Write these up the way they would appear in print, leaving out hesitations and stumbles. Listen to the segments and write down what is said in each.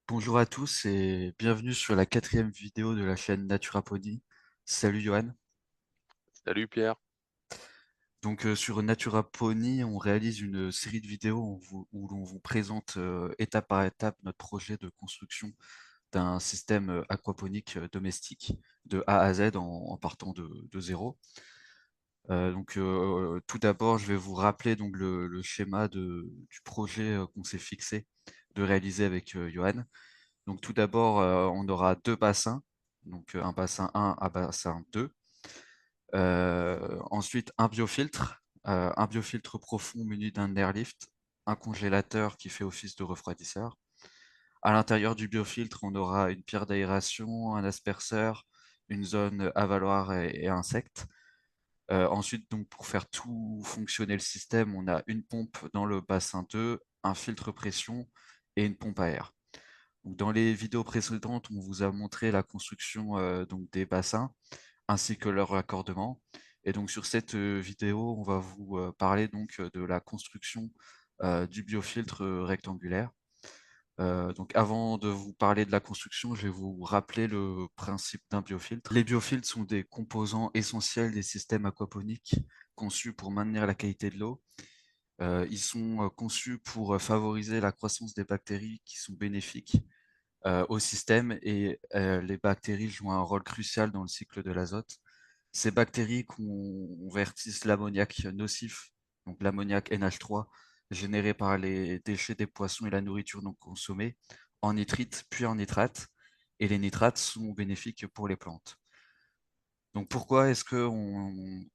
Bonjour à tous et bienvenue sur la quatrième vidéo de la chaîne Naturaponie. Salut Johan. Salut Pierre. Sur Naturaponie, on réalise une série de vidéos où l'on vous présente étape par étape notre projet de construction d'un système aquaponique domestique de A à Z en partant de zéro. Tout d'abord, je vais vous rappeler donc le schéma du projet qu'on s'est fixé de réaliser avec Johan. Donc tout d'abord, on aura deux bassins, un bassin 1 à bassin 2. Ensuite, un biofiltre profond muni d'un airlift, un congélateur qui fait office de refroidisseur. À l'intérieur du biofiltre, on aura une pierre d'aération, un asperceur, une zone avaloir et insectes. Ensuite, donc, pour faire tout fonctionner le système, on a une pompe dans le bassin 2, un filtre pression et une pompe à air. Donc, dans les vidéos précédentes, on vous a montré la construction donc des bassins ainsi que leur raccordement. Et donc sur cette vidéo, on va vous parler donc de la construction du biofiltre rectangulaire. Donc avant de vous parler de la construction, je vais vous rappeler le principe d'un biofiltre. Les biofiltres sont des composants essentiels des systèmes aquaponiques conçus pour maintenir la qualité de l'eau. Ils sont conçus pour favoriser la croissance des bactéries qui sont bénéfiques au système et les bactéries jouent un rôle crucial dans le cycle de l'azote. Ces bactéries convertissent l'ammoniac nocif, donc l'ammoniac NH3, généré par les déchets des poissons et la nourriture non consommée, en nitrite puis en nitrate. Et les nitrates sont bénéfiques pour les plantes. Donc pourquoi est-ce que,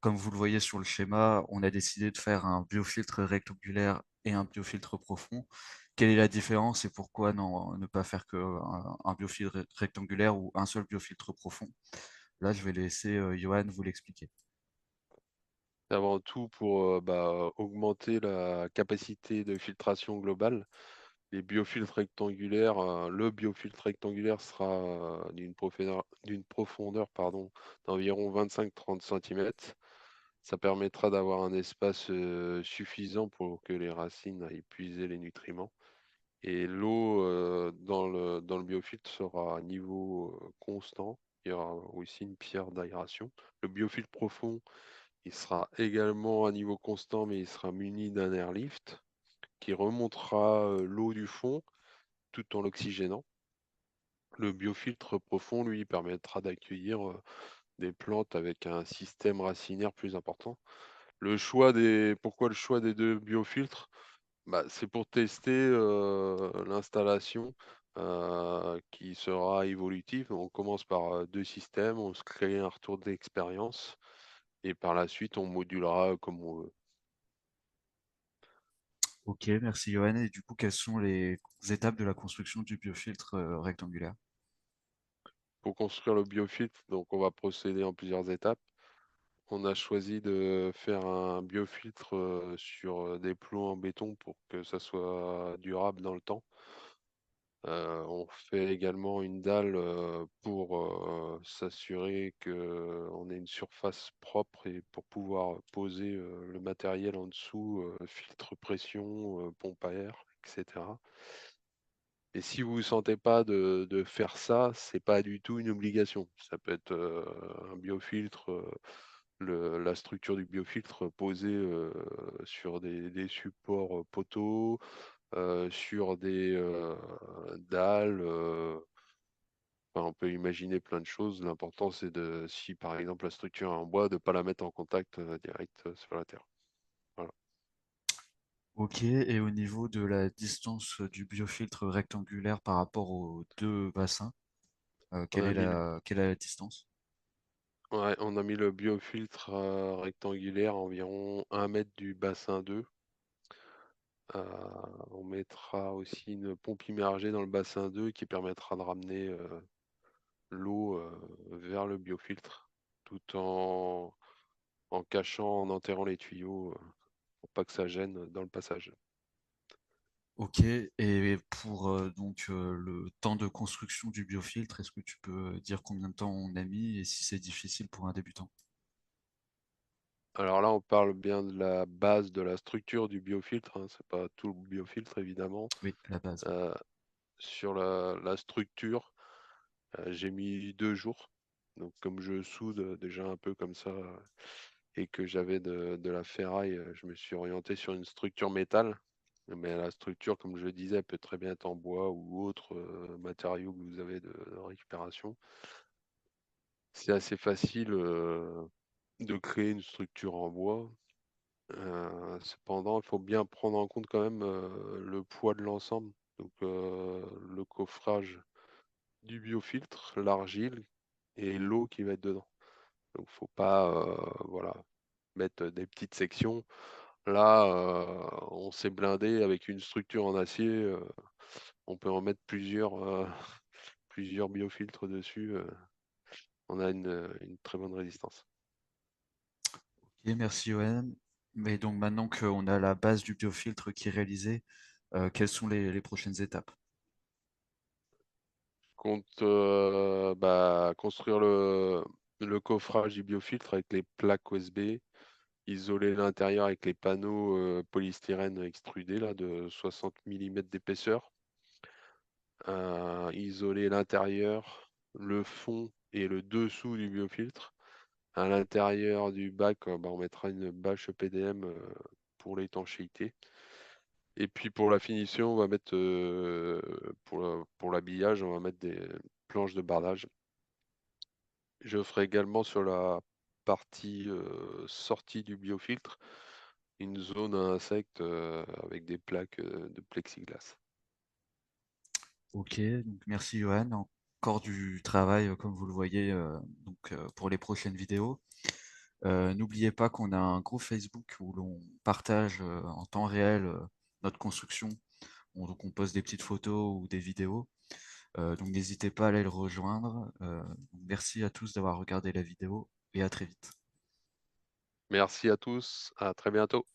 comme vous le voyez sur le schéma, on a décidé de faire un biofiltre rectangulaire et un biofiltre profond? Quelle est la différence et pourquoi ne pas faire qu'un biofiltre rectangulaire ou un seul biofiltre profond? Là, je vais laisser Johan vous l'expliquer. Avant tout, pour augmenter la capacité de filtration globale, le biofiltre rectangulaire sera d'une profondeur d'environ 25-30 cm. Ça permettra d'avoir un espace suffisant pour que les racines aillent puiser les nutriments. Et l'eau dans le biofiltre sera à niveau constant. Il y aura aussi une pierre d'aération. Le biofiltre profond, il sera également à niveau constant, mais il sera muni d'un airlift qui remontera l'eau du fond tout en l'oxygénant. Le biofiltre profond, lui, permettra d'accueillir des plantes avec un système racinaire plus important. Pourquoi le choix des deux biofiltres? C'est pour tester l'installation qui sera évolutive. On commence par deux systèmes, on se crée un retour d'expérience et par la suite on modulera comme on veut. Ok, merci Johan. Et du coup, quelles sont les étapes de la construction du biofiltre rectangulaire? Pour construire le biofiltre, donc on va procéder en plusieurs étapes. On a choisi de faire un biofiltre sur des plombs en béton pour que ça soit durable dans le temps. On fait également une dalle pour s'assurer qu'on ait une surface propre et pour pouvoir poser le matériel en dessous, filtre pression, pompe à air, etc. Et si vous ne sentez pas de faire ça, c'est pas du tout une obligation. Ça peut être un biofiltre, la structure du biofiltre posée sur des supports poteaux, sur des dalles. Enfin, on peut imaginer plein de choses. L'important, c'est si par exemple la structure est en bois, de ne pas la mettre en contact direct sur la terre. Voilà. Ok, et au niveau de la distance du biofiltre rectangulaire par rapport aux deux bassins, On a mis le, quelle est la distance? ouais, on a mis le biofiltre rectangulaire à environ 1 mètre du bassin 2. Euh, on mettra aussi une pompe immergée dans le bassin 2 qui permettra de ramener l'eau vers le biofiltre tout en cachant, en enterrant les tuyaux pour pas que ça gêne dans le passage. Ok, et pour le temps de construction du biofiltre, est-ce que tu peux dire combien de temps on a mis et si c'est difficile pour un débutant? Alors là, on parle bien de la base de la structure du biofiltre, hein, c'est pas tout le biofiltre évidemment. Oui, la base. Euh, sur la structure, j'ai mis 2 jours. Donc comme je soude déjà un peu comme ça et que j'avais de la ferraille, je me suis orienté sur une structure métal. Mais la structure, comme je le disais, elle peut très bien être en bois ou autre matériau que vous avez de récupération. C'est assez facile de créer une structure en bois. Cependant, il faut bien prendre en compte quand même le poids de l'ensemble. Donc le coffrage du biofiltre, l'argile et l'eau qui va être dedans. Donc faut pas voilà, mettre des petites sections. Là, on s'est blindé avec une structure en acier. On peut en mettre plusieurs, plusieurs biofiltres dessus. On a une très bonne résistance. Ok, merci Johan. Mais donc maintenant qu'on a la base du biofiltre qui est réalisée, quelles sont les prochaines étapes? Compte construire le coffrage du biofiltre avec les plaques USB, isoler l'intérieur avec les panneaux polystyrène extrudés là, de 60 mm d'épaisseur, isoler l'intérieur, le fond et le dessous du biofiltre. À l'intérieur du bac, on mettra une bâche PDM pour l'étanchéité. Et puis pour la finition, on va mettre pour l'habillage, on va mettre des planches de bardage. Je ferai également sur la partie sortie du biofiltre une zone à insectes avec des plaques de plexiglas. Ok, donc merci Johan. Encore du travail, comme vous le voyez, pour les prochaines vidéos. N'oubliez pas qu'on a un groupe Facebook où l'on partage en temps réel notre construction. Donc on poste des petites photos ou des vidéos. Donc n'hésitez pas à aller le rejoindre. Merci à tous d'avoir regardé la vidéo et à très vite. Merci à tous, à très bientôt.